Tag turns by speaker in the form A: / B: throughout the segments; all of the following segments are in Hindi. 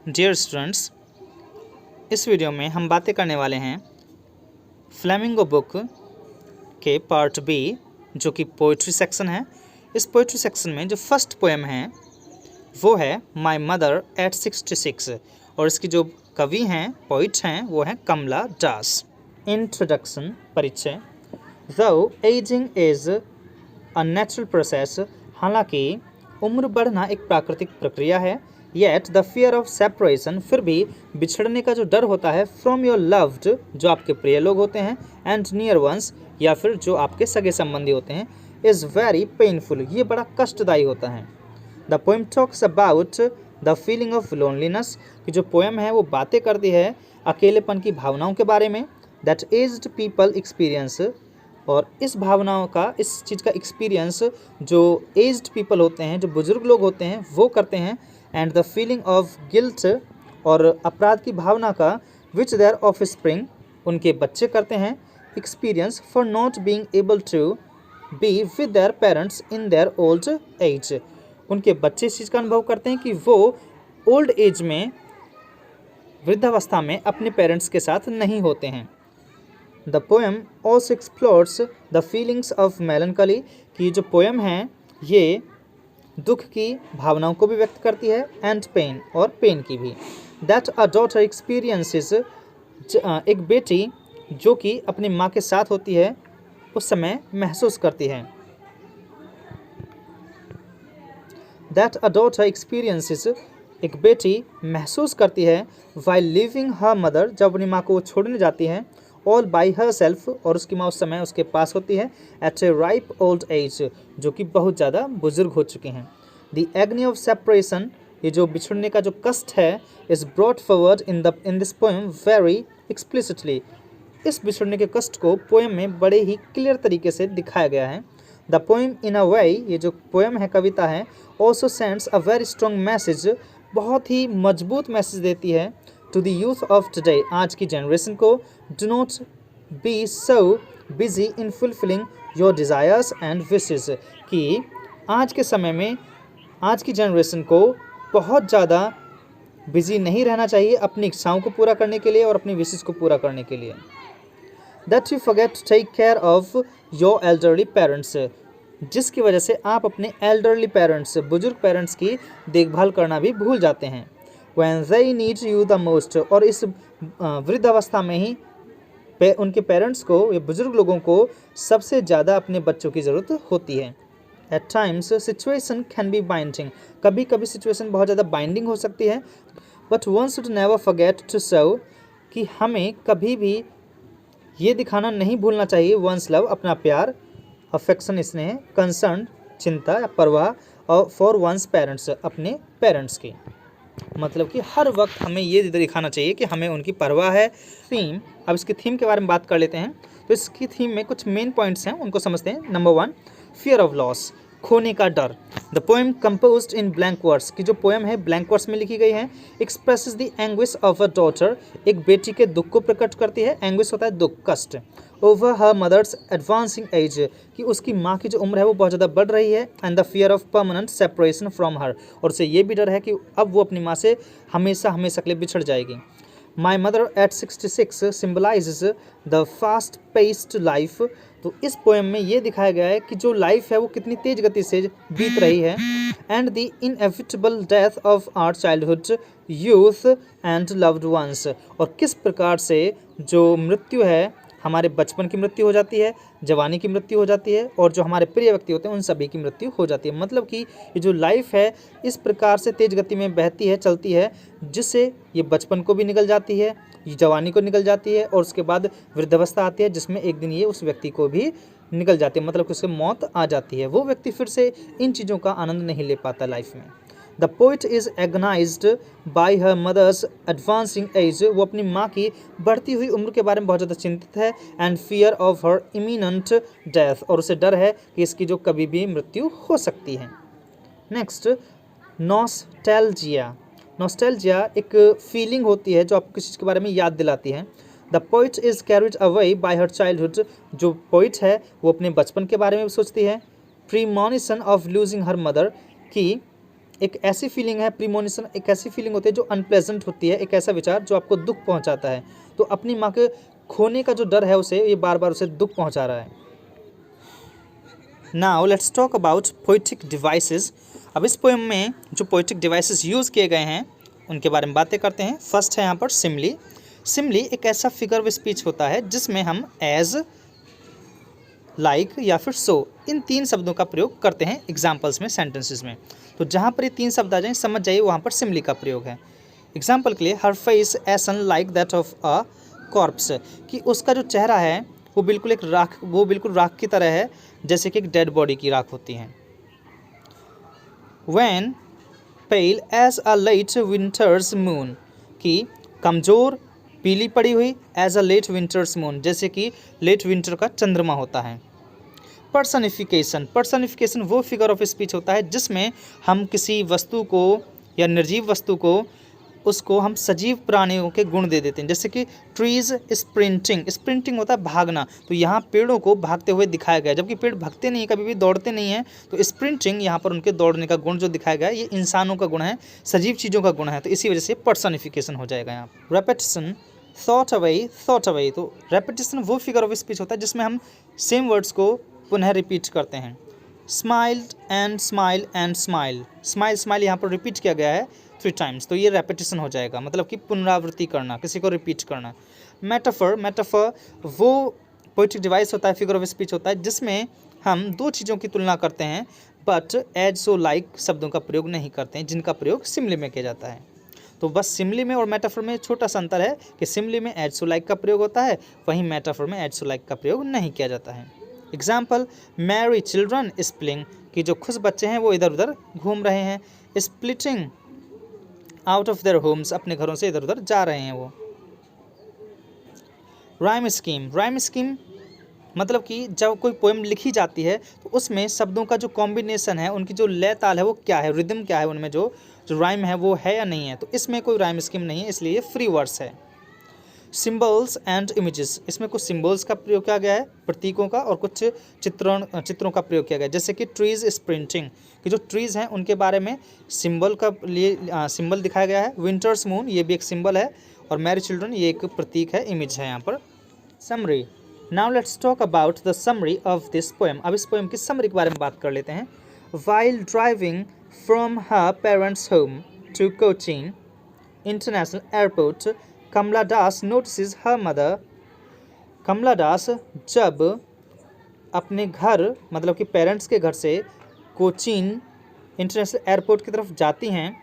A: डियर स्टूडेंट्स, इस वीडियो में हम बातें करने वाले हैं फ्लेमिंगो बुक के पार्ट बी जो कि पोइट्री सेक्शन है। इस पोइट्री सेक्शन में जो फर्स्ट पोएम है वो है माय मदर एट 66 और इसकी जो कवि हैं, पोइट हैं, वो हैं कमला दास। इंट्रोडक्शन, परिचय। दो ageing is a natural process, हालांकि उम्र बढ़ना एक प्राकृतिक प्रक्रिया है। Yet the fear of separation, फिर भी बिछड़ने का जो डर होता है, फ्रॉम योर लव्ड, जो आपके प्रिय लोग होते हैं, एंड नियर वंस, या फिर जो आपके सगे संबंधी होते हैं, इज़ वेरी पेनफुल, ये बड़ा कष्टदायी होता है। The poem talks about the feeling of loneliness, कि जो पोएम है वो बातें करती है अकेलेपन की भावनाओं के बारे में। दैट एज्ड पीपल एक्सपीरियंस, और इस भावनाओं का, इस चीज़ का एक्सपीरियंस जो एज्ड पीपल होते हैं, जो बुजुर्ग लोग होते हैं, वो करते हैं। And the feeling of guilt, और अपराध की भावना का, विच देयर ऑफ स्प्रिंग, उनके बच्चे करते हैं। Experience for not being able to be with their parents in their old age, उनके बच्चे इस चीज़ का अनुभव करते हैं कि वो ओल्ड एज में, वृद्धावस्था में अपने पेरेंट्स के साथ नहीं होते हैं। The poem also explores the feelings of मेलनकली, की जो पोएम है ये दुख की भावनाओं को भी व्यक्त करती है, एंड पेन, और पेन की भी। दैट अ डॉटर एक्सपीरियंसेस, एक बेटी जो कि अपनी माँ के साथ होती है उस समय महसूस करती है। दैट अ डॉटर एक्सपीरियंसेस, एक बेटी महसूस करती है, वाइल लिविंग हर मदर, जब अपनी माँ को वो छोड़ने जाती है, ऑल बाई हर सेल्फ, और उसकी माँ उस समय उसके पास होती है, एट ए राइप ओल्ड एज, जो कि बहुत ज़्यादा बुजुर्ग हो चुके हैं। द एग्नी ऑफ सेपरेशन, ये जो बिछड़ने का जो कष्ट है, is brought forward in this poem very explicitly, इस बिछड़ने के कष्ट को पोएम में बड़े ही क्लियर तरीके से दिखाया गया है। द पोएम इन अ वे, ये जो पोएम है, कविता है, also sends a very strong message, बहुत ही मजबूत मैसेज देती है to the youth of today, आज की जनरेशन को। Do not be so busy in fulfilling your desires and wishes, कि आज के समय में आज की जनरेशन को बहुत ज़्यादा बिजी नहीं रहना चाहिए अपनी इच्छाओं को पूरा करने के लिए और अपनी विशेस को पूरा करने के लिए। That you forget to take care of your elderly parents, जिसकी वजह से आप अपने एल्डरली पेरेंट्स, बुजुर्ग पेरेंट्स की देखभाल करना भी भूल जाते हैं। When they need you the most, और इस वृद्धावस्था में ही उनके पेरेंट्स को, या बुजुर्ग लोगों को सबसे ज़्यादा अपने बच्चों की ज़रूरत होती है। At times situation can be binding, कभी कभी सिचुएशन बहुत ज़्यादा बाइंडिंग हो सकती है। But one should never forget to show, कि हमें कभी भी ये दिखाना नहीं भूलना चाहिए, वंस लव, अपना प्यार, अफेक्शन, स्नेह, कंसर्न, चिंता या परवाह, और फॉर वंस पेरेंट्स, अपने पेरेंट्स की, मतलब कि हर वक्त हमें ये दिखाना चाहिए कि हमें उनकी परवाह है। थीम, अब इसकी थीम के बारे में बात कर लेते हैं। तो इसकी थीम में कुछ मेन पॉइंट्स हैं, उनको समझते हैं। नंबर 1, फियर ऑफ लॉस, खोने का डर। The poem composed in blank words, की जो पोएम है ब्लैंक वर्ड्स में लिखी गई है। Expresses the anguish of a daughter, एक बेटी के दुख को प्रकट करती है। एंग्विश होता है दुख, कष्ट। Over her mother's advancing age, कि उसकी माँ की जो उम्र है वो बहुत ज़्यादा बढ़ रही है। And the fear of permanent separation from हर, और उसे ये भी डर है कि अब वो अपनी माँ से हमेशा हमेशा के लिए बिछड़ जाएगी। माई mother at 66 symbolises the fast paced life, तो इस पोएम में ये दिखाया गया है कि जो लाइफ है वो कितनी तेज गति से बीत रही है। And the inevitable death of our childhood, youth and loved ones, और किस प्रकार से जो मृत्यु है, हमारे बचपन की मृत्यु हो जाती है, जवानी की मृत्यु हो जाती है, और जो हमारे प्रिय व्यक्ति होते हैं उन सभी की मृत्यु हो जाती है। मतलब कि ये जो लाइफ है इस प्रकार से तेज गति में बहती है, चलती है, जिससे ये बचपन को भी निकल जाती है, ये जवानी को निकल जाती है, और उसके बाद वृद्धावस्था आती है, जिसमें एक दिन ये उस व्यक्ति को भी निकल जाती है, मतलब कि उससे मौत आ जाती है। वो व्यक्ति फिर से इन चीज़ों का आनंद नहीं ले पाता लाइफ में। The poet is agonised by her mother's advancing age, वो अपनी माँ की बढ़ती हुई उम्र के बारे में बहुत ज़्यादा चिंतित है। And fear of her imminent death, और उसे डर है कि इसकी जो कभी भी मृत्यु हो सकती है। Next, nostalgia. नॉस्टैल्जिया एक फीलिंग होती है जो आपको किसी चीज़ के बारे में याद दिलाती है। The poet is carried away by her childhood, जो पोइट है वो अपने बचपन के बारे में भी सोचती है। प्रीमॉनिशन ऑफ लूजिंग हर मदर, की एक ऐसी फीलिंग है, प्रीमोनिशन एक ऐसी फीलिंग होती है जो अनप्लेजेंट होती है, एक ऐसा विचार जो आपको दुख पहुंचाता है। तो अपनी माँ के खोने का जो डर है उसे ये बार बार उसे दुख पहुंचा रहा है। Now let's talk about poetic devices. अब इस पोएम में जो पोइटिक डिवाइसेस यूज़ किए गए हैं उनके बारे में बातें करते हैं। फर्स्ट है यहाँ पर सिमली। सिमली एक ऐसा फिगर ऑफ स्पीच होता है जिसमें हम एज, लाइक या फिर सो इन 3 शब्दों का प्रयोग करते हैं एग्जाम्पल्स में, सेंटेंसेस में। तो जहाँ पर ये 3 शब्द आ जाएं समझ जाइए वहाँ पर सिमली का प्रयोग है। एग्जाम्पल के लिए her face ashen like that of a corpse, कि उसका जो चेहरा है वो बिल्कुल राख की तरह है जैसे कि एक डेड बॉडी की राख होती है। When pale as a late winter's moon, कि कमज़ोर पीली पड़ी हुई as a late winter's moon, जैसे कि लेट विंटर का चंद्रमा होता है। पर्सनिफिकेशन वो फिगर ऑफ स्पीच होता है जिसमें हम किसी वस्तु को या निर्जीव वस्तु को उसको हम सजीव प्राणियों के गुण दे देते हैं, जैसे कि ट्रीज स्प्रिंटिंग होता है भागना, तो यहाँ पेड़ों को भागते हुए दिखाया गया है, जबकि पेड़ भागते नहीं, कभी भी दौड़ते नहीं हैं। तो स्प्रिंटिंग यहाँ पर उनके दौड़ने का गुण जो दिखाया गया है ये इंसानों का गुण है, सजीव चीज़ों का गुण है, तो इसी वजह से पर्सनिफिकेशन हो जाएगा यहाँ। रेपेटिशन, थॉट अवे, तो रेपेटिशन वो फिगर ऑफ स्पीच होता है जिसमें हम सेम वर्ड्स को पुनः रिपीट करते हैं। स्माइल एंड स्माइल यहाँ पर रिपीट किया गया है 3 टाइम्स, तो ये रेपिटेशन हो जाएगा, मतलब कि पुनरावृत्ति करना, किसी को रिपीट करना। मेटाफर वो पोइट्रिक डिवाइस होता है, फिगर ऑफ स्पीच होता है जिसमें हम 2 चीज़ों की तुलना करते हैं बट एज सो लाइक शब्दों का प्रयोग नहीं करते हैं, जिनका प्रयोग सिमली में किया जाता है। तो बस सिमली में और मेटाफर में छोटा सा अंतर है कि सिमली में एज सो लाइक का प्रयोग होता है, वहीं मेटाफर में एज सो लाइक का प्रयोग नहीं किया जाता है। एग्जाम्पल, मैरी चिल्ड्रन स्प्लिंग, कि जो खुश बच्चे हैं वो इधर उधर घूम रहे हैं। Splitting out of their homes, अपने घरों से इधर उधर जा रहे हैं वो। राइम स्कीम मतलब कि जब कोई पोएम लिखी जाती है तो उसमें शब्दों का जो कॉम्बिनेशन है, उनकी जो लय ताल है वो क्या है, रिदम क्या है, उनमें जो राइम है वो है या नहीं है, तो इसमें कोई राइम स्कीम नहीं है, इसलिए ये फ्री वर्ड्स है। सिम्बल्स एंड इमेजेस, इसमें कुछ सिम्बल्स का प्रयोग किया गया है, प्रतीकों का, और कुछ चित्रों का प्रयोग किया गया है, जैसे कि ट्रीज स्प्रिंटिंग, कि जो ट्रीज़ हैं उनके बारे में सिंबल दिखाया गया है। विंटर्स मून ये भी एक सिंबल है, और मैरी चिल्ड्रन ये एक प्रतीक है, इमेज है यहाँ पर। Summary, now let's talk about the summary of this poem. अब इस पोएम की समरी के बारे में बात कर लेते हैं। While driving from her parents home to Cochin international airport, Kamala Das notices her mother. Kamala Das जब अपने घर, मतलब कि पेरेंट्स के घर से कोचीन इंटरनेशनल एयरपोर्ट की तरफ जाती हैं,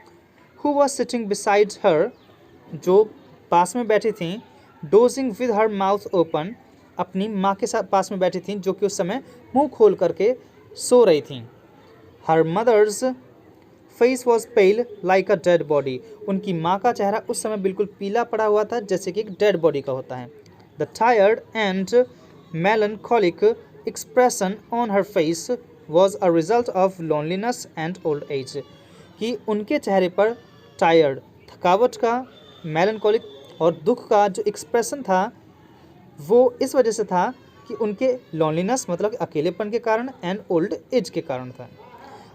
A: who was sitting beside her, जो पास में बैठी थीं, dosing with her mouth open, अपनी माँ के साथ पास में बैठी थीं जो कि उस समय मुंह खोल करके सो रही थीं। Her mother's face was pale like a dead body, उनकी माँ का चेहरा उस समय बिल्कुल पीला पड़ा हुआ था जैसे कि एक डेड बॉडी का होता है। The tired and melancholic expression on her face was a result of loneliness and old age, कि उनके चेहरे पर टायर्ड, थकावट का, melancholic और दुख का जो एक्सप्रेशन था वो इस वजह से था कि उनके loneliness मतलब अकेलेपन के कारण एंड ओल्ड एज के कारण था।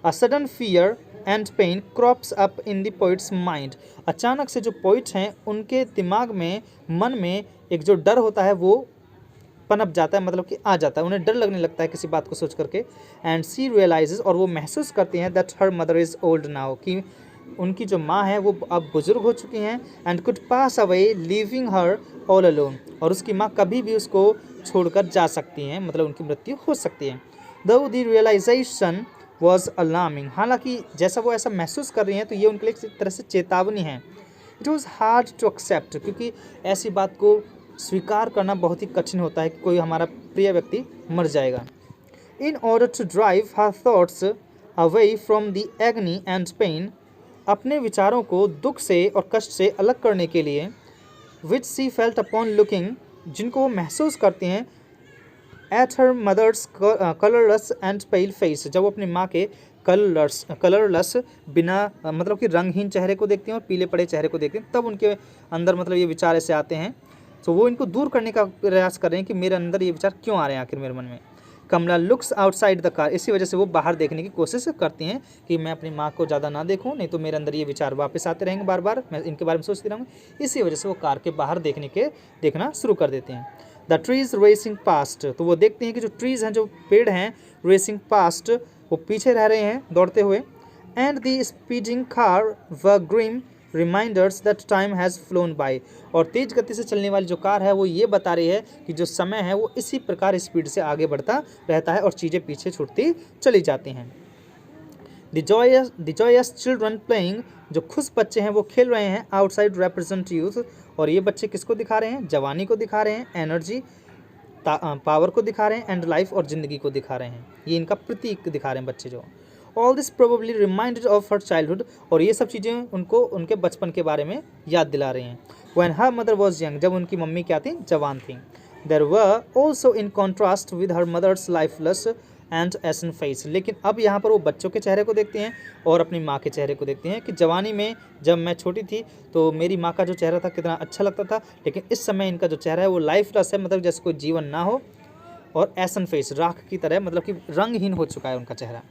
A: A sudden fear and pain crops up in the poet's mind, अचानक से जो पोइट्स हैं उनके दिमाग में, मन में एक जो डर होता है वो पनप जाता है, मतलब कि आ जाता है, उन्हें डर लगने लगता है किसी बात को सोच करके। एंड सी रियलाइजेस, और वो महसूस करती हैं that her mother is old now, कि उनकी जो माँ है वो अब बुजुर्ग हो चुकी हैं। And could pass away leaving her all alone, और उसकी माँ कभी भी उसको छोड़कर जा सकती हैं, मतलब उनकी मृत्यु हो सकती है। दो द रियलाइजेशन वॉज अलार्मिंग, हालांकि जैसा वो ऐसा महसूस कर रही हैं तो ये उनके लिए एक तरह से चेतावनी है। It was hard to accept, क्योंकि ऐसी बात को स्वीकार करना बहुत ही कठिन होता है कि कोई हमारा प्रिय व्यक्ति मर जाएगा। In order to drive her thoughts away from the agony and pain, अपने विचारों को दुख से और कष्ट से अलग करने के लिए, which she felt upon looking, जिनको वो महसूस करती हैं, at her mother's colourless and pale face, जब वो अपनी माँ के कलरलेस बिना मतलब कि रंगहीन चेहरे को देखती हैं और पीले पड़े चेहरे को देखती हैं, तब उनके अंदर मतलब ये विचार ऐसे आते हैं। तो वो इनको दूर करने का प्रयास कर रहे हैं कि मेरे अंदर ये विचार क्यों आ रहे हैं आखिर मेरे मन में। कमला लुक्स आउटसाइड द कार, इसी वजह से वो बाहर देखने की कोशिश करती हैं कि मैं अपनी माँ को ज़्यादा ना देखूं, नहीं तो मेरे अंदर ये विचार वापस आते रहेंगे बार बार, मैं इनके बारे में सोचती रहूँगी। इसी वजह से वो कार के बाहर देखना शुरू कर देते हैं। द ट्रीज रेसिंग पास्ट, तो वो देखते हैं कि जो ट्रीज़ हैं, जो पेड़ हैं, रेसिंग पास्ट, वो पीछे रह रहे हैं दौड़ते हुए। एंड द स्पीडिंग कार व grim reminders that time has flown by, और तेज़ गति से चलने वाली जो कार है वो ये बता रही है कि जो समय है वो इसी प्रकार स्पीड से आगे बढ़ता रहता है और चीज़ें पीछे छूटती चली जाती हैं। द जॉयस चिल्ड्रन प्लेइंग, जो खुश बच्चे हैं वो खेल रहे हैं, आउटसाइड रिप्रेजेंट यूथ, और ये बच्चे किसको दिखा रहे हैं? जवानी को दिखा रहे हैं, एनर्जी पावर को दिखा रहे हैं, एंड लाइफ और ज़िंदगी को दिखा रहे हैं। ये इनका प्रतीक दिखा रहे हैं बच्चे जो। All this probably reminded of her childhood, और ये सब चीज़ें उनको उनके बचपन के बारे में याद दिला रही हैं। When her mother was young, जब उनकी मम्मी क्या थी? जवान थी। There were also in contrast with her mother's lifeless and ashen face, लेकिन अब यहाँ पर वो बच्चों के चेहरे को देखते हैं और अपनी माँ के चेहरे को देखते हैं कि जवानी में जब मैं छोटी थी तो मेरी माँ का जो चेहरा था कितना अच्छा लगता था, लेकिन इस समय इनका जो चेहरा है वो लाइफलेस है, मतलब जैसे कोई जीवन ना हो, और एसन फेस, राख की तरह, मतलब कि रंगहीन हो चुका है उनका चेहरा।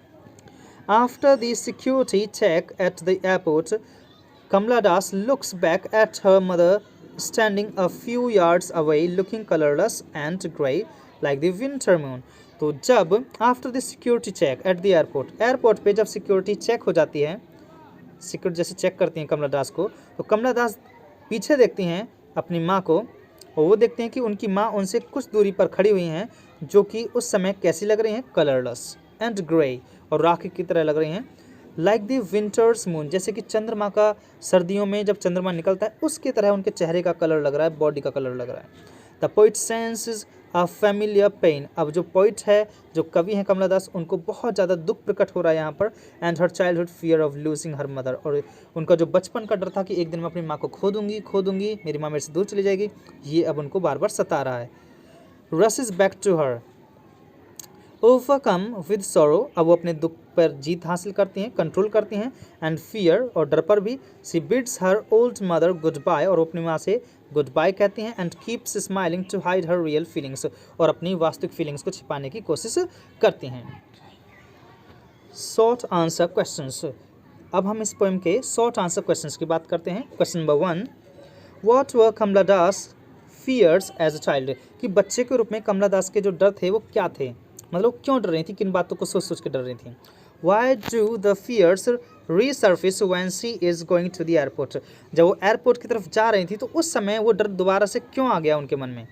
A: After the security check at the airport, Kamala Das looks back at her mother standing a few yards away, looking colorless and grey like the winter moon. तो जब after the security check at the airport पे जब सिक्योरिटी चेक हो जाती है, सिक्योरिटी जैसे चेक करती हैं कमला दास को, तो कमला दास पीछे देखती हैं अपनी माँ को, और वो देखते हैं कि उनकी माँ उनसे कुछ दूरी पर खड़ी हुई हैं, जो कि उस समय कैसी लग रही हैं? कलरलेस एंड ग्रे, और राख की तरह लग रही हैं। लाइक द विंटर्स मून, जैसे कि चंद्रमा का सर्दियों में जब चंद्रमा निकलता है उसकी तरह उनके चेहरे का कलर लग रहा है, बॉडी का कलर लग रहा है। The poet senses a familiar pain, अब जो पोइट है, जो कवि हैं कमला दास, उनको बहुत ज़्यादा दुख प्रकट हो रहा है यहाँ पर। And her childhood fear of losing her mother, और उनका जो बचपन का डर था कि एक दिन मैं अपनी माँ को खो दूंगी, मेरी माँ मेरे से दूर चली जाएगी, ये अब उनको बार बार सता रहा है। Rushes back to her, overcome with sorrow, अब वो अपने दुख पर जीत हासिल करती हैं, कंट्रोल करती हैं, एंड फियर, और डर पर भी। She bids her old mother goodbye, और अपनी माँ से गुड बाय कहती हैं, and keeps smiling to hide her real feelings, और अपनी वास्तविक फीलिंग्स को छिपाने की कोशिश करती हैं। शॉर्ट आंसर क्वेश्चंस, अब हम इस पोएम के शॉर्ट आंसर क्वेश्चंस की बात करते हैं। Question number 1, what were Kamala Das fears as a child, कि बच्चे के रूप में कमला दास के जो डर थे वो क्या थे, मतलब क्यों डर रही थी, किन बातों को सोच सोच के डर रही थी। Why do the fears resurface when she is going to the airport, जब वो एयरपोर्ट की तरफ जा रही थी तो उस समय वो डर दोबारा से क्यों आ गया उनके मन में।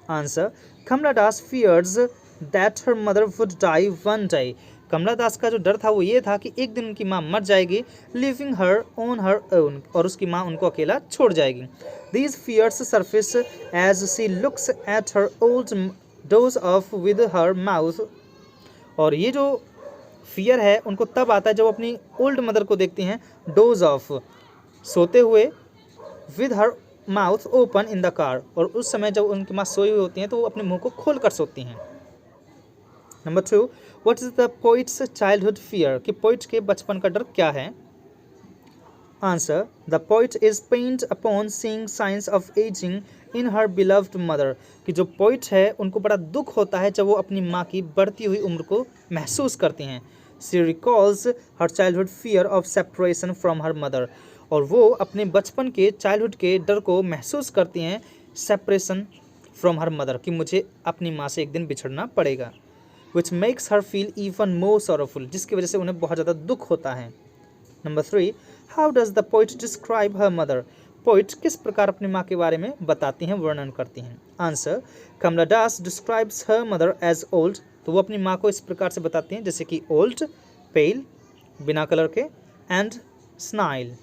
A: Answer, Kamala Das fears that her mother would die one day, Kamala Das का जो डर था वो ये था कि एक दिन उनकी माँ मर जाएगी, living her on her own, और उसकी माँ उनको अकेला छोड़ जाएगी। These fears surface as she looks at her old doze off with her mouth, और ये जो फियर है उनको तब आता है जब अपनी ओल्ड मदर को देखती हैं डोज ऑफ, सोते हुए, with her mouth open in the car, और उस समय जब उनकी माँ सोई हुई होती हैं तो वो अपने मुंह को खोल कर सोती हैं। Number 2, what is the poet's childhood fear, कि पोइट के बचपन का डर क्या है। Answer, the poet is pained upon seeing signs of ageing in her beloved mother, कि जो पोइट है उनको बड़ा दुख होता है जब वो अपनी माँ की बढ़ती हुई उम्र को महसूस करती हैं। She recalls her childhood fear of separation from her mother, और वो अपने बचपन के चाइल्डहुड के डर को महसूस करती हैं, सेपरेशन फ्रॉम हर मदर, कि मुझे अपनी माँ से एक दिन बिछड़ना पड़ेगा। Which makes her feel even more sorrowful, जिसकी वजह से उन्हें बहुत ज़्यादा दुख होता है। Number 3, how does the poet describe her mother, poet किस प्रकार अपनी माँ के बारे में बताती हैं, वर्णन करती हैं। Answer, Kamala Das describes her mother as old, तो वो अपनी माँ को इस प्रकार से बताती हैं जैसे कि ओल्ड, पेल, बिना कलर के, and snail,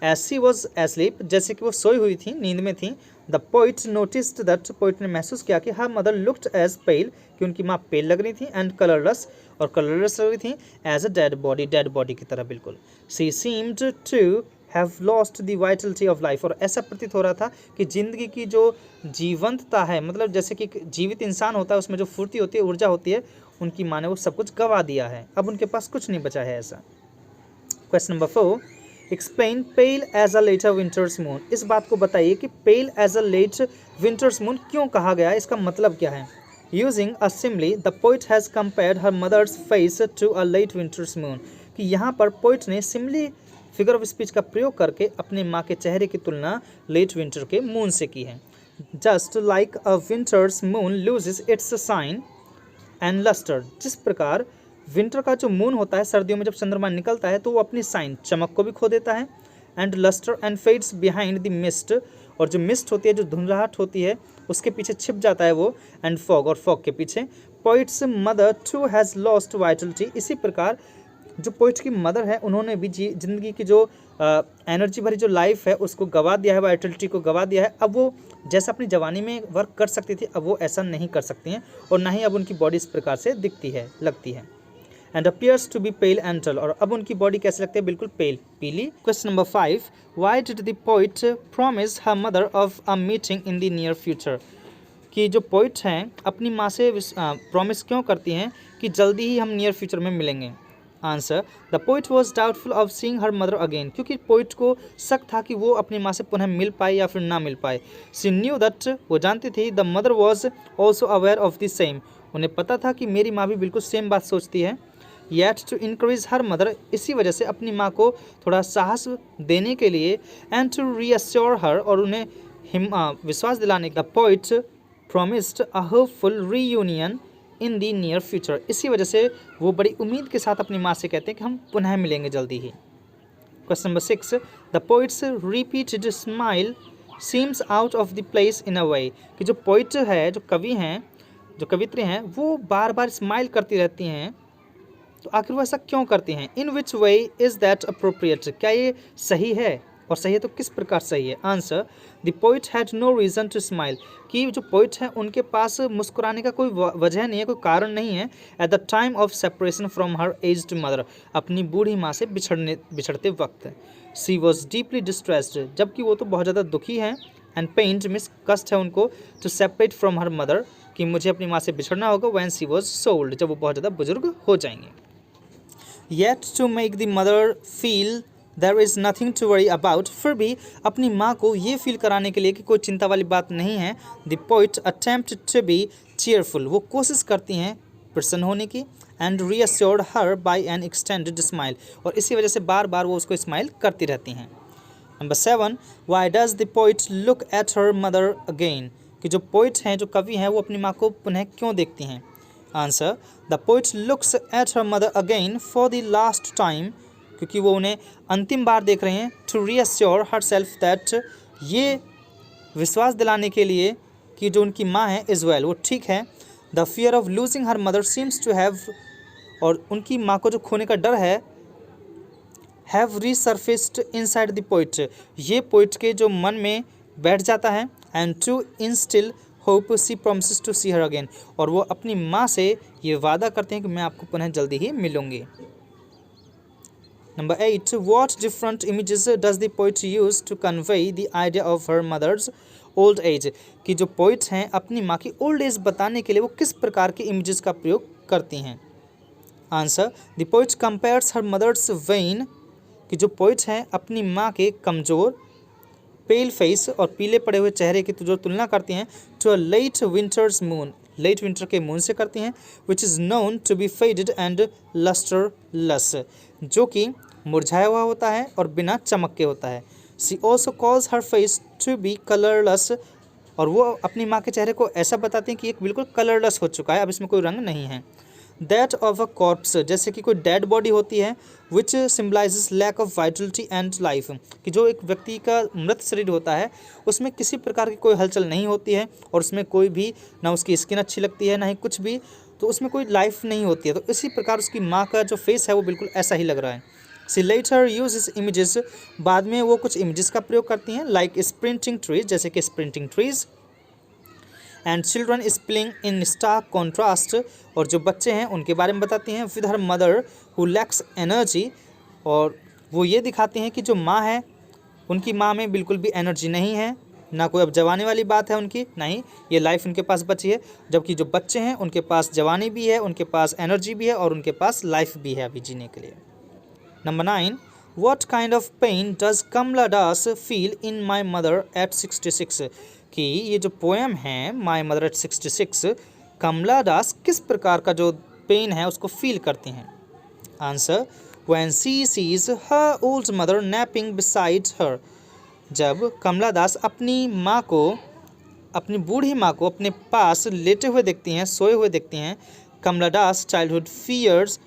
A: as she was asleep, जैसे कि वो सोई हुई थी, नींद में थी। The poet noticed that, poet ने महसूस किया कि her mother looked as pale, कि उनकी माँ पेल लग रही थी, एंड कलरलेस, और कलरलेस लग रही थी, एज अ डेड बॉडी की तरह बिल्कुल। She seemed to have lost the vitality of life, और ऐसा प्रतीत हो रहा था कि ज़िंदगी की जो जीवंतता है, मतलब जैसे कि जीवित इंसान होता है उसमें जो फुर्ती होती है, ऊर्जा होती है, उनकी माँ ने वो सब कुछ गवा दिया है, अब उनके पास कुछ नहीं बचा है ऐसा। Question number 4, explain pale as a late winter's moon, इस बात को बताइए कि pale as a late winter's moon क्यों कहा गया है, इसका मतलब क्या है। Using a simile the poet has compared her mother's face to a late winter's moon, कि यहाँ पर पोइट ने सिमली फिगर ऑफ स्पीच का प्रयोग करके अपने माँ के चेहरे की तुलना लेट विंटर के मून से की है। Just like a winter's moon loses its shine and lustre, जिस प्रकार विंटर का जो मून होता है, सर्दियों में जब चंद्रमा निकलता है तो वो अपनी साइन चमक को भी खो देता है, and lustre and fades behind the mist, और जो मिस्ट होती है, जो धुंधलाहट होती है, उसके पीछे छिप जाता है वो, एंड फॉग, और फॉग के पीछे। Poet's mother too has lost vitality, इसी प्रकार जो पोइट की मदर है उन्होंने भी जिंदगी की जो एनर्जी भरी जो लाइफ है उसको गवा दिया है, वाइटलिटी को गवा दिया है। अब वो जैसा अपनी जवानी में वर्क कर सकती थी, अब वो ऐसा नहीं कर सकती हैं, और ना ही अब उनकी बॉडी इस प्रकार से दिखती है, लगती है। And appears to be pale and dull, और अब उनकी बॉडी कैसे लगती है, बिल्कुल पेल, पीली। Question number 5, why did the poet promise her mother of a meeting in the near future, कि जो पोइट हैं अपनी माँ से प्रॉमिस क्यों करती हैं कि जल्दी ही हम नियर फ्यूचर में मिलेंगे। Answer, the poet was doubtful of seeing her mother again, क्योंकि पोइट को शक था कि वो अपनी माँ से पुनः मिल पाए या फिर ना मिल पाए। शी न्यू दैट, वो जानती थी, the mother was also aware of the same, उन्हें पता था कि मेरी माँ भी बिल्कुल सेम बात सोचती है। Yet to encourage her mother, इसी वजह से अपनी माँ को थोड़ा साहस देने के लिए, एंड टू रीअश्योर हर, और उन्हें विश्वास दिलाने का, पोइट प्रॉमिस्ड अ होपफुल रीयूनियन इन दी नियर फ्यूचर, इसी वजह से वो बड़ी उम्मीद के साथ अपनी माँ से कहते हैं कि हम पुनः मिलेंगे जल्दी ही। Question number 6, the poet's repeated smile seems out of the place in a way, कि जो पोइट है, जो कवि हैं, जो कवित्री हैं, वो बार बार स्माइल करती रहती हैं, तो आखिर वो ऐसा क्यों करती हैं। इन विच वे इज़ दैट अप्रोप्रिएट, क्या ये सही है, और सही है तो किस प्रकार सही है। Answer, the poet had no reason to smile, कि जो पोइट हैं उनके पास मुस्कुराने का कोई वजह नहीं है, कोई कारण नहीं है। At the time of separation from her aged mother, अपनी बूढ़ी माँ से बिछड़ते वक्त। सी वॉज डीपली डिस्ट्रेस्ड, जबकि वो तो बहुत ज़्यादा दुखी हैं, एंड पेंट मिस, कष्ट है उनको, to separate from her mother, कि मुझे अपनी माँ से बिछड़ना होगा, व्हेन सी वॉज सोल्ड, जब वो बहुत ज़्यादा बुजुर्ग हो जाएंगे। Yet to make the mother feel there is nothing to worry about, फिर भी अपनी माँ को ये फील कराने के लिए कि कोई चिंता वाली बात नहीं है, the poet attempt to be cheerful, वो कोशिश करती हैं प्रसन्न होने की, and reassured her by an extended smile, और इसी वजह से बार बार वो उसको स्माइल करती रहती हैं। Number 7, Y does the poet look at her mother again, कि जो पोइट हैं, जो कवि हैं, वो अपनी माँ को पुनः क्यों देखती हैं। Answer, the poet looks at her mother again for the last time, क्योंकि वो उन्हें अंतिम बार देख रहे हैं, to reassure her self that, ये विश्वास दिलाने के लिए कि जो उनकी माँ है इज़ वेल, वो ठीक है। The fear of losing her mother seems to have, और उनकी माँ को जो खोने का डर है, have resurfaced inside the poet, ये पोइट के जो मन में बैठ जाता है। And to instil hope she promises to see her again, और वो अपनी माँ से ये वादा करते हैं कि मैं आपको पुनः जल्दी ही मिलूंगी। Number 8, what different images does the poet use to convey the idea of her mother's old age, कि जो पोइट हैं अपनी माँ की ओल्ड एज बताने के लिए वो किस प्रकार के इमेजेस का प्रयोग करती हैं। Answer, the poet compares her mother's wan, कि जो पोइट हैं अपनी माँ के कमज़ोर, पेल फेस और पीले पड़े हुए चेहरे की जो तुलना करती हैं, to a late winter's moon, late winter के मून से करती हैं, which is known to be faded and lustreless, जो कि मुरझाया हुआ होता है और बिना चमक के होता है। She also calls her face to be colourless, और वो अपनी माँ के चेहरे को ऐसा बताती हैं कि एक बिल्कुल कलरलेस हो चुका है, अब इसमें कोई रंग नहीं है। दैट ऑफ अ कॉर्प्स, जैसे कि कोई डेड बॉडी होती है, which symbolises lack of vitality and life, कि जो एक व्यक्ति का मृत शरीर होता है उसमें किसी प्रकार की कोई हलचल नहीं होती है, और उसमें कोई भी, ना उसकी स्किन अच्छी लगती है ना ही कुछ भी, तो उसमें कोई लाइफ नहीं होती है। तो इसी प्रकार उसकी माँ का जो फेस है वो बिल्कुल ऐसा ही लग रहा है। सी लेटर यूज इमेजेस, बाद में वो कुछ इमेजेस का प्रयोग करती हैं, लाइक स्प्रिंटिंग ट्रीज, जैसे कि sprinting trees, and children is playing in stark contrast, और जो बच्चे हैं उनके बारे में बताती हैं, with her mother who lacks energy, और वो ये दिखाती हैं कि जो माँ है उनकी माँ में बिल्कुल भी एनर्जी नहीं है, ना कोई अब जवानी वाली बात है उनकी, नहीं, ये लाइफ उनके पास बची है, जबकि जो बच्चे हैं उनके पास जवानी भी है, उनके पास एनर्जी भी है, और उनके पास लाइफ भी है अभी जीने के लिए। Number 9, what kind of pain does Kamala Das feel in my mother at 66, कि ये जो पोएम है माई मदर एट 66, कमला दास किस प्रकार का जो पेन है उसको फील करती हैं? Answer, when she sees her old mother napping beside her. जब कमला दास अपनी माँ को, अपनी बूढ़ी माँ को अपने पास लेटे हुए देखती हैं, सोए हुए देखती हैं, कमला दास चाइल्डहुड फियर्स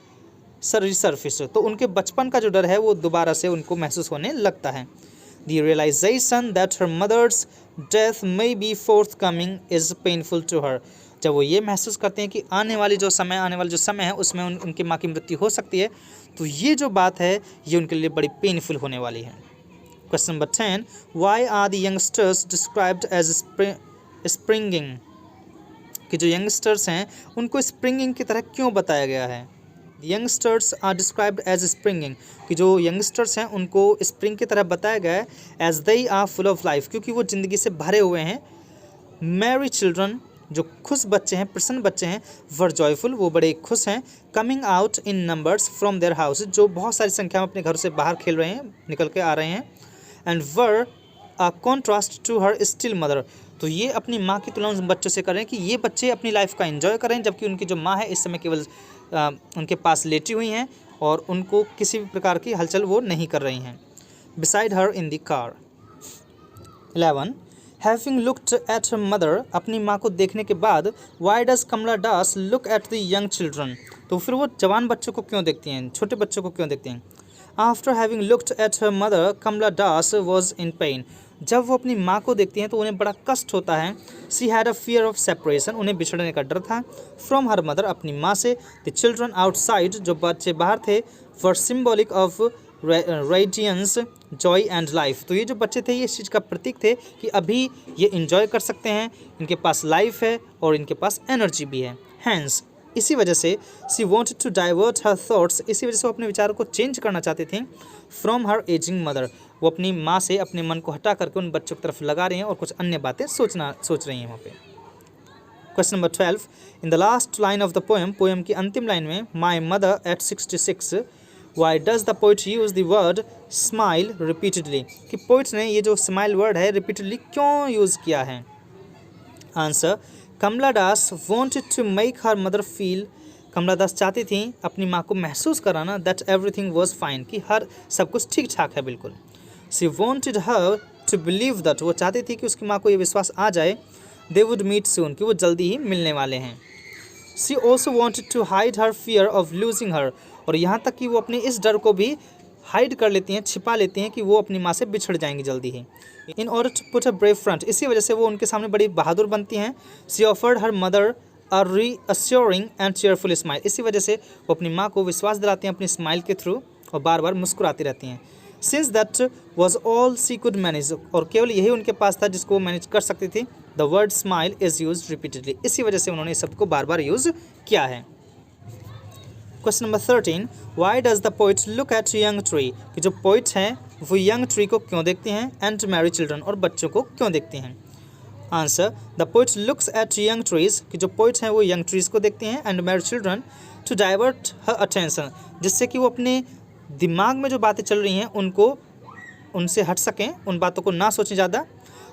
A: रिसर्फेस, तो उनके बचपन का जो डर है वो दोबारा से उनको महसूस होने लगता है। The realisation that her mother's death may be forthcoming is painful to her. जब वो ये महसूस करते हैं कि आने वाला जो समय है उसमें उनकी माँ की मृत्यु हो सकती है, तो ये जो बात है ये उनके लिए बड़ी पेनफुल होने वाली है। Question number 10, why are the youngsters described as springing? कि जो यंगस्टर्स हैं उनको स्प्रिंगिंग की तरह क्यों बताया गया है? Youngsters are described as springing, कि जो यंगस्टर्स हैं उनको स्प्रिंग की तरह बताया गया है as they are full of life, क्योंकि वो ज़िंदगी से भरे हुए हैं। मैरी चिल्ड्रन, जो खुश बच्चे हैं, प्रसन्न बच्चे हैं, वर जॉयफुल, वो बड़े खुश हैं। Coming out in numbers from their house, जो बहुत सारी संख्या में अपने घर से बाहर खेल रहे हैं, निकल के आ रहे हैं। And were a contrast to her still mother, तो ये अपनी माँ की तुलना उन बच्चों से करें कि ये बच्चे अपनी लाइफ का एंजॉय करें, जबकि उनकी जो माँ है इस समय केवल उनके पास लेटी हुई हैं और उनको किसी भी प्रकार की हलचल वो नहीं कर रही हैं। Beside her in the car. 11, having looked at her mother, अपनी माँ को देखने के बाद, why does Kamala Das look at the young children, तो फिर वो जवान बच्चों को क्यों देखती हैं, छोटे बच्चों को क्यों देखती हैं? After having looked at her mother Kamala Das was in pain, जब वो अपनी माँ को देखती हैं तो उन्हें बड़ा कष्ट होता है। She had a fear of separation, उन्हें बिछड़ने का डर था। फ्रॉम हर मदर, अपनी माँ से। द चिल्ड्रन आउटसाइड, जो बच्चे बाहर थे, were symbolic of radiance, joy and life, तो ये जो बच्चे थे ये इस चीज़ का प्रतीक थे कि अभी ये इंजॉय कर सकते हैं, इनके पास लाइफ है और इनके पास एनर्जी भी है। हैंस, इसी वजह से she wanted to divert her thoughts, इसी वजह से वो अपने विचारों को चेंज करना चाहते थे। फ्रॉम हर एजिंग मदर, वो अपनी माँ से अपने मन को हटा करके उन बच्चों की तरफ लगा रहे हैं और कुछ अन्य बातें सोच रही हैं वहाँ पे। Question number 12, in the last line of the poem की अंतिम लाइन में, my mother at 66, why does the poet use the word smile repeatedly, कि पोइट्स ने ये जो स्माइल वर्ड है रिपीटेडली क्यों यूज़ किया है? Answer, Kamala Das wanted to make her mother feel, Kamala Das चाहती थी अपनी माँ को महसूस कराना दैट एवरीथिंग वॉज फाइन, कि हर सब कुछ ठीक ठाक है बिल्कुल। She wanted her to believe that, वो चाहती थी कि उसकी माँ को ये विश्वास आ जाए, दे वुड मीट सून, कि वो जल्दी ही मिलने वाले हैं। She also wanted to hide her fear of losing her, और यहाँ तक कि वो अपने इस डर को भी हाइड कर लेती हैं, छिपा लेती हैं कि वो अपनी माँ से बिछड़ जाएंगी जल्दी ही। In order to put a brave front, इसी वजह से वो उनके सामने बड़ी बहादुर बनती हैं। She offered her mother a reassuring and cheerful smile, इसी वजह से वो अपनी माँ को विश्वास दिलाती हैं अपनी स्माइल के थ्रू और बार बार मुस्कुराती रहती हैं। Since that was all she could manage, और केवल यही उनके पास था जिसको वो मैनेज कर सकती थी। The word smile is use repeatedly, इसी वजह से उन्होंने इस शब्द को बार बार यूज़ किया है। Question number 13, Y does the poet look at young tree, कि जो पोइट हैं वो यंग ट्री को क्यों देखते हैं, एंड मैरी चिल्ड्रन, और बच्चों को क्यों देखते हैं? Answer, the poet looks eight young trees, कि जो पोइट हैं वो यंग ट्रीज को देखते हैं, and merry children to divert her attention, जिससे कि वो अपने दिमाग में जो बातें चल रही हैं उनको उनसे हट सकें, उन बातों को ना सोचें ज़्यादा।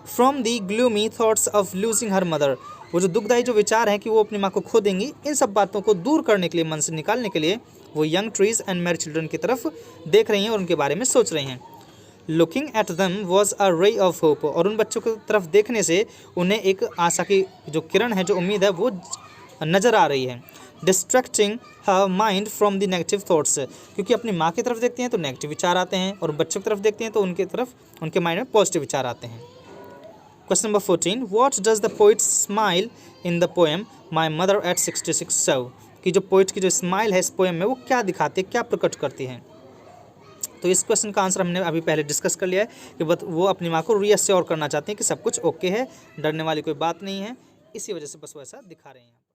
A: From the gloomy thoughts of losing her mother, वो जो दुखदायी जो विचार हैं कि वो अपनी माँ को खो देंगी, इन सब बातों को दूर करने के लिए, मन से निकालने के लिए वो young trees and merry children की तरफ देख रही हैं और उनके बारे में सोच रही हैं। लुकिंग एट दम was a ray of hope, और उन बच्चों की तरफ देखने से उन्हें एक आशा की जो किरण है, जो उम्मीद है, वो नज़र आ रही है। Distracting her mind from the negative thoughts, क्योंकि अपनी माँ की तरफ देखती हैं तो नेगेटिव विचार आते हैं, और बच्चों की तरफ देखती हैं तो उनके माइंड में पॉजिटिव विचार आते हैं। Question number 14, what does the poet smile in the poem my mother at 66 सो, कि जो पोइट की जो स्माइल है इस पोएम में वो क्या दिखाती है, क्या प्रकट करती है? तो इस क्वेश्चन का आंसर हमने अभी पहले डिस्कस कर लिया है कि वो अपनी माँ को रीअश्योर करना चाहती हैं कि सब कुछ ओके है, डरने वाली कोई बात नहीं है, इसी वजह से बस वो ऐसा दिखा रहे हैं।